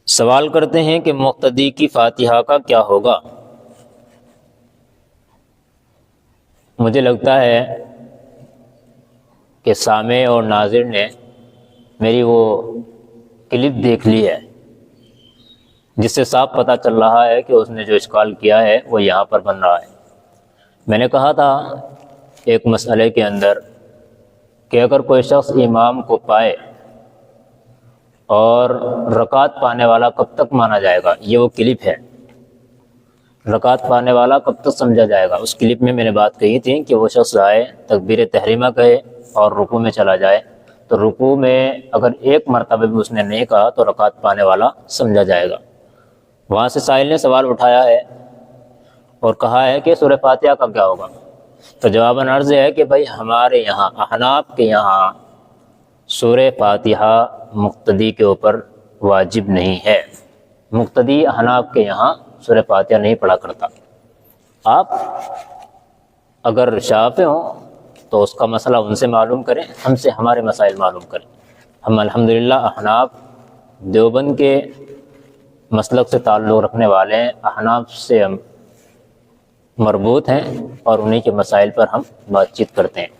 سوال کرتے ہیں کہ مقتدی کی فاتحہ کا کیا ہوگا؟ مجھے لگتا ہے کہ سامع اور ناظر نے میری وہ کلپ دیکھ لی ہے، جس سے صاف پتہ چل رہا ہے کہ اس نے جو اشکال کیا ہے وہ یہاں پر بن رہا ہے۔ میں نے کہا تھا ایک مسئلے کے اندر کہ اگر کوئی شخص امام کو پائے اور رکعت پانے والا کب تک مانا جائے گا، یہ وہ کلپ ہے، رکعت پانے والا کب تک سمجھا جائے گا۔ اس کلپ میں نے بات کہی تھی کہ وہ شخص آئے، تکبیر تحریمہ کہے اور رکوع میں چلا جائے، تو رکوع میں اگر ایک مرتبہ بھی اس نے نہیں کہا تو رکعت پانے والا سمجھا جائے گا۔ وہاں سے سائل نے سوال اٹھایا ہے اور کہا ہے کہ سورہ فاتحہ کا کیا ہوگا؟ تو جواباً عرض ہے کہ بھائی ہمارے یہاں احناف کے یہاں سورہ فاتحہ مقتدی کے اوپر واجب نہیں ہے۔ مقتدی احناف کے یہاں سورہ فاتحہ نہیں پڑھا کرتا۔ آپ اگر شافعی ہوں تو اس کا مسئلہ ان سے معلوم کریں، ہم سے ہمارے مسائل معلوم کریں۔ ہم الحمدللہ احناف دیوبند کے مسلک سے تعلق رکھنے والے ہیں، احناف سے ہم مربوط ہیں اور انہی کے مسائل پر ہم بات چیت کرتے ہیں۔